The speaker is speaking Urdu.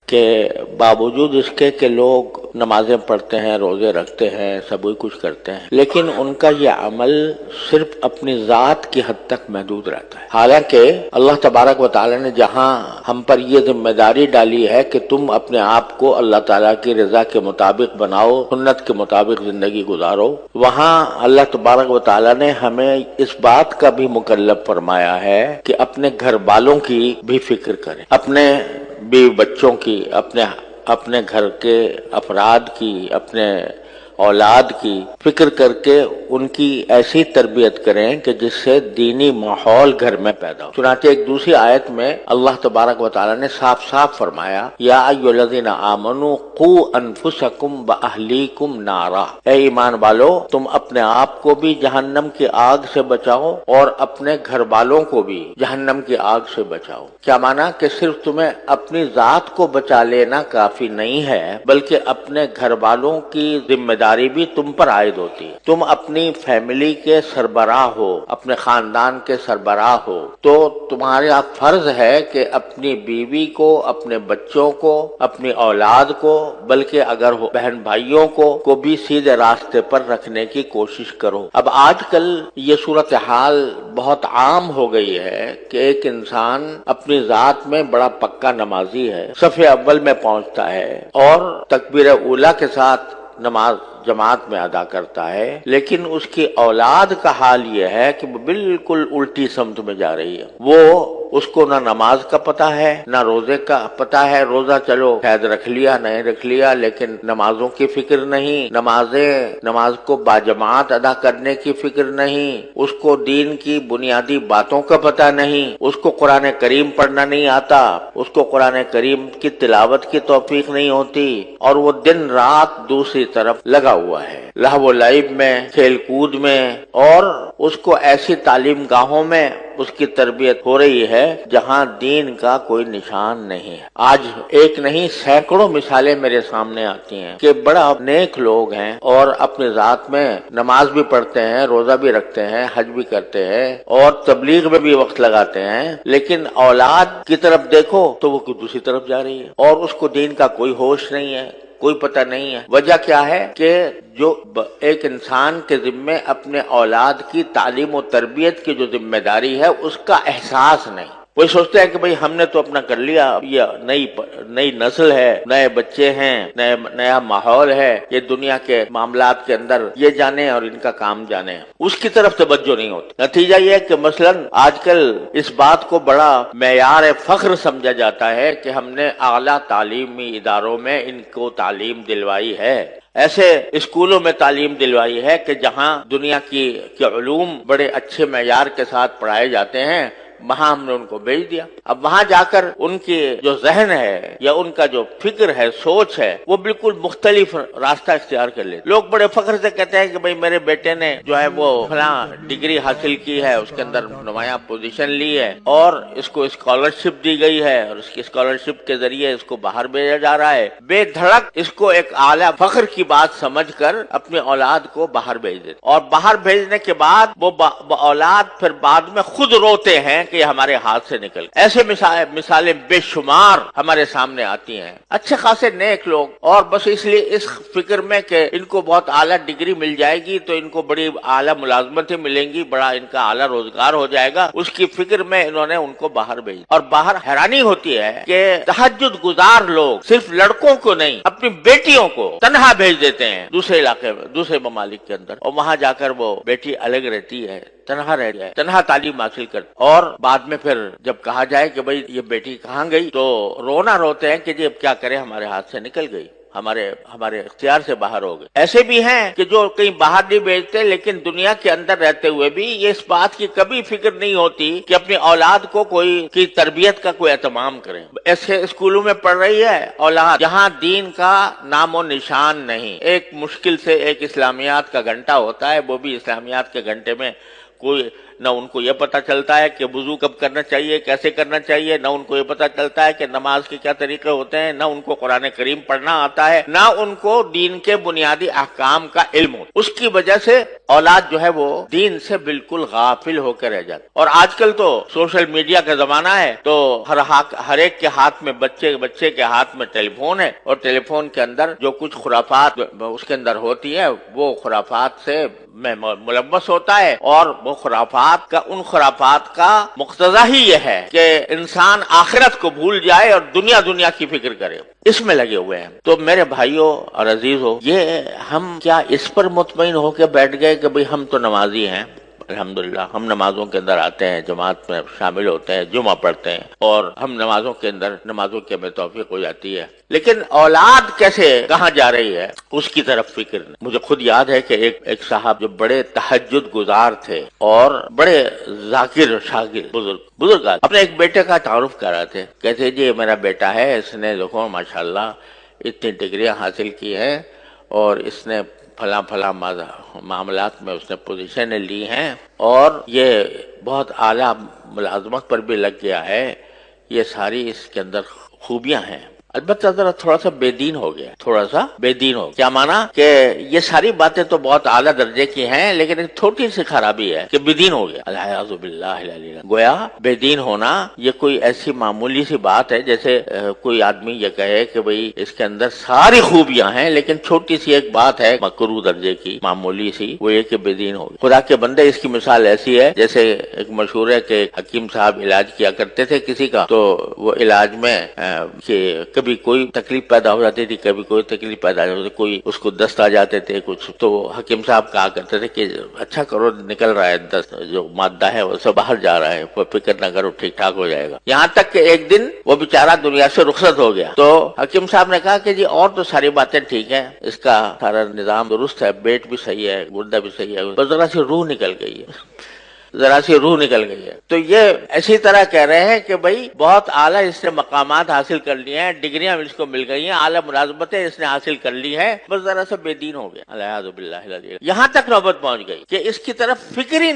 کہ باوجود اس کے کہ لوگ نمازیں پڑھتے ہیں، روزے رکھتے ہیں، سب کچھ کرتے ہیں، لیکن ان کا یہ عمل صرف اپنی ذات کی حد تک محدود رہتا ہے۔ حالانکہ اللہ تبارک و تعالی نے جہاں ہم پر یہ ذمہ داری ڈالی ہے کہ تم اپنے آپ کو اللہ تعالیٰ کی رضا کے مطابق بناؤ، سنت کے مطابق زندگی گزارو، وہاں اللہ تبارک و تعالی نے ہمیں اس بات کا بھی مکلف فرمایا ہے کہ اپنے گھر والوں کی بھی فکر کریں، اپنے بیوی بچوں کی، اپنے گھر کے افراد کی، اپنے اولاد کی فکر کر کے ان کی ایسی تربیت کریں کہ جس سے دینی ماحول گھر میں پیدا ہو۔ چنانچہ ایک دوسری آیت میں اللہ تبارک و تعالی نے صاف صاف فرمایا، یا ایھا الذین آمنوا قوا انفسکم واہلیکم نارا، اے ایمان والو تم اپنے آپ کو بھی جہنم کی آگ سے بچاؤ اور اپنے گھر والوں کو بھی جہنم کی آگ سے بچاؤ۔ کیا مانا کہ صرف تمہیں اپنی ذات کو بچا لینا کافی نہیں ہے، بلکہ اپنے گھر والوں کی ذمہ داری بھی تم پر عائد ہوتی ہے۔ تم اپنی فیملی کے سربراہ ہو، اپنے خاندان کے سربراہ ہو، تو تمہارا فرض ہے کہ اپنی بیوی کو، اپنے بچوں کو، اپنی اولاد کو، بلکہ اگر ہو بہن بھائیوں کو بھی سیدھے راستے پر رکھنے کی کوشش کرو۔ اب آج کل یہ صورتحال بہت عام ہو گئی ہے کہ ایک انسان اپنی ذات میں بڑا پکا نمازی ہے، صف اول میں پہنچتا ہے اور تکبیر اولیٰ کے ساتھ نماز جماعت میں ادا کرتا ہے، لیکن اس کی اولاد کا حال یہ ہے کہ وہ بالکل الٹی سمت میں جا رہی ہے۔ وہ اس کو نہ نماز کا پتہ ہے، نہ روزے کا پتہ ہے، روزہ چلو شاید رکھ لیا نہیں رکھ لیا، لیکن نمازوں کی فکر نہیں، نماز کو باجماعت ادا کرنے کی فکر نہیں، اس کو دین کی بنیادی باتوں کا پتہ نہیں، اس کو قرآن کریم پڑھنا نہیں آتا، اس کو قرآن کریم کی تلاوت کی توفیق نہیں ہوتی، اور وہ دن رات دوسری طرف لگا ہوا ہے، لہو و لعب میں، کھیل کود میں، اور اس کو ایسی تعلیم گاہوں میں اس کی تربیت ہو رہی ہے جہاں دین کا کوئی نشان نہیں ہے۔ آج ایک نہیں سینکڑوں مثالیں میرے سامنے آتی ہیں کہ بڑا نیک لوگ ہیں اور اپنی ذات میں نماز بھی پڑھتے ہیں، روزہ بھی رکھتے ہیں، حج بھی کرتے ہیں اور تبلیغ میں بھی وقت لگاتے ہیں، لیکن اولاد کی طرف دیکھو تو وہ دوسری طرف جا رہی ہے اور اس کو دین کا کوئی ہوش نہیں ہے، کوئی پتہ نہیں ہے۔ وجہ کیا ہے کہ جو ایک انسان کے ذمے اپنے اولاد کی تعلیم و تربیت کی جو ذمہ داری ہے اس کا احساس نہیں۔ وہ سوچتے ہیں کہ بھئی ہم نے تو اپنا کر لیا، یہ نئی نسل ہے، نئے بچے ہیں، نیا ماحول ہے، یہ دنیا کے معاملات کے اندر یہ جانے اور ان کا کام جانے، اس کی طرف توجہ نہیں ہوتی۔ نتیجہ یہ ہے کہ مثلا آج کل اس بات کو بڑا معیار فخر سمجھا جاتا ہے کہ ہم نے اعلیٰ تعلیمی اداروں میں ان کو تعلیم دلوائی ہے، ایسے اسکولوں میں تعلیم دلوائی ہے کہ جہاں دنیا کے علوم بڑے اچھے معیار کے ساتھ پڑھائے جاتے ہیں، وہاں ہم نے ان کو بھیج دیا۔ اب وہاں جا کر ان کی جو ذہن ہے یا ان کا جو فکر ہے، سوچ ہے، وہ بالکل مختلف راستہ اختیار کر لیتے۔ لوگ بڑے فخر سے کہتے ہیں کہ بھئی میرے بیٹے نے جو ہے وہ فلاں ڈگری حاصل کی ہے، اس کے اندر نمایاں پوزیشن لی ہے اور اس کو اسکالرشپ دی گئی ہے اور اس کی اسکالرشپ کے ذریعے اس کو باہر بھیجا جا رہا ہے۔ بے دھڑک اس کو ایک اعلیٰ فخر کی بات سمجھ کر اپنی اولاد کو باہر بھیج دیتے، اور باہر بھیجنے کے بعد وہ اولاد پھر بعد میں خود روتے ہیں کہ یہ ہمارے ہاتھ سے نکل۔ ایسے مثالیں بے شمار ہمارے سامنے آتی ہیں۔ اچھے خاصے نیک لوگ، اور بس اس لیے اس فکر میں کہ ان کو بہت اعلیٰ ڈگری مل جائے گی تو ان کو بڑی اعلیٰ ملازمتیں ملیں گی، بڑا ان کا اعلیٰ روزگار ہو جائے گا، اس کی فکر میں انہوں نے ان کو باہر بھیج، اور باہر حیرانی ہوتی ہے کہ تہجد گزار لوگ صرف لڑکوں کو نہیں، اپنی بیٹیوں کو تنہا بھیج دیتے ہیں دوسرے علاقے میں، دوسرے ممالک کے اندر، اور وہاں جا کر وہ بیٹی الگ رہتی ہے، تنہا رہ جائے، تنہا تعلیم حاصل کر، اور بعد میں پھر جب کہا جائے کہ بھئی یہ بیٹی کہاں گئی تو روتے ہیں کہ جی اب کیا کریں، ہمارے ہاتھ سے نکل گئی، ہمارے اختیار سے باہر ہو گئے۔ ایسے بھی ہیں کہ جو کہیں باہر نہیں بھیجتے لیکن دنیا کے اندر رہتے ہوئے بھی یہ اس بات کی کبھی فکر نہیں ہوتی کہ اپنی اولاد کو کی تربیت کا کوئی اہتمام کریں۔ ایسے اسکولوں میں پڑھ رہی ہے اولاد جہاں دین کا نام و نشان نہیں، ایک مشکل سے ایک اسلامیات کا گھنٹہ ہوتا ہے، وہ بھی اسلامیات کے گھنٹے میں کوئی نہ ان کو یہ پتا چلتا ہے کہ وضو کب کرنا چاہیے، کیسے کرنا چاہیے، نہ ان کو یہ پتا چلتا ہے کہ نماز کے کیا طریقے ہوتے ہیں، نہ ان کو قرآن کریم پڑھنا آتا ہے، نہ ان کو دین کے بنیادی احکام کا علم ہوتا ہے۔ اس کی وجہ سے اولاد جو ہے وہ دین سے بالکل غافل ہو کے رہ جاتی۔ اور آج کل تو سوشل میڈیا کا زمانہ ہے، تو ہر ایک کے ہاتھ میں بچے کے ہاتھ میں ٹیلی فون ہے، اور ٹیلی فون کے اندر جو کچھ خرافات اس کے اندر ہوتی ہے وہ خرافات سے میں ملوث ہوتا ہے، اور وہ ان خرافات کا مقتضا ہی یہ ہے کہ انسان آخرت کو بھول جائے اور دنیا کی فکر کرے، اس میں لگے ہوئے ہیں۔ تو میرے بھائیوں اور عزیزوں، یہ ہم کیا اس پر مطمئن ہو کے بیٹھ گئے کہ بھئی ہم تو نمازی ہیں، الحمدللہ ہم نمازوں کے اندر آتے ہیں، جماعت میں شامل ہوتے ہیں، جمعہ پڑھتے ہیں، اور ہم نمازوں کے ہمیں توفیق ہو جاتی ہے، لیکن اولاد کیسے کہاں جا رہی ہے اس کی طرف فکر نہیں۔ مجھے خود یاد ہے کہ ایک صاحب جو بڑے تہجد گزار تھے اور بڑے ذاکر شاگرد بزرگ اپنے ایک بیٹے کا تعارف کر رہے تھے، کہتے جی میرا بیٹا ہے، اس نے دیکھو ماشاءاللہ اتنی ڈگریاں حاصل کی ہیں، اور اس نے فلاں معاملات میں اس نے پوزیشنیں لی ہیں، اور یہ بہت اعلیٰ ملازمت پر بھی لگ گیا ہے، یہ ساری اس کے اندر خوبیاں ہیں۔ البتہ ذرا تھوڑا سا بے دین ہو گیا، کیا مانا کہ یہ ساری باتیں تو بہت اعلیٰ درجے کی ہیں، لیکن ایک چھوٹی سی خرابی ہے کہ بے دین ہو گیا۔ الیاذ باللہ العلی، گویا بے دین ہونا یہ کوئی ایسی معمولی سی بات ہے جیسے کوئی آدمی یہ کہے کہ بھئی اس کے اندر ساری خوبیاں ہیں، لیکن چھوٹی سی ایک بات ہے مکروہ درجے کی، معمولی سی، وہ یہ کہ بے دین ہو گیا۔ خدا کے بندے، اس کی مثال ایسی ہے جیسے ایک مشہور ہے کہ حکیم صاحب علاج کیا کرتے تھے کسی کا، تو وہ علاج میں کہ کبھی کوئی تکلیف پیدا ہو جاتی تھی، کبھی کوئی تکلیف پیدا ہو جاتی تھی، کوئی اس کو دست آ جاتے تھے کچھ، تو حکیم صاحب کہا کرتے تھے کہ اچھا کرو، نکل رہا ہے دست، جو مادہ ہے وہ سب باہر جا رہا ہے، کوئی فکر نہ کرو، ٹھیک ٹھاک ہو جائے گا۔ یہاں تک کہ ایک دن وہ بیچارہ دنیا سے رخصت ہو گیا، تو حکیم صاحب نے کہا کہ جی اور تو ساری باتیں ٹھیک ہیں، اس کا سارا نظام درست ہے، پیٹ بھی صحیح ہے، گردہ بھی صحیح ہے، بس ذرا سی روح نکل گئی ہے۔ تو یہ اسی طرح کہہ رہے ہیں کہ بھئی بہت اعلیٰ اس نے مقامات حاصل کر لیے ہیں، ڈگریاں اس کو مل گئی ہیں، اعلیٰ ملازمتیں اس نے حاصل کر لی ہیں، بس ذرا سا بے دین ہو گیا، الیاذ باللہ العلی۔ یہاں تک نوبت پہنچ گئی کہ اس کی طرف فکر ہی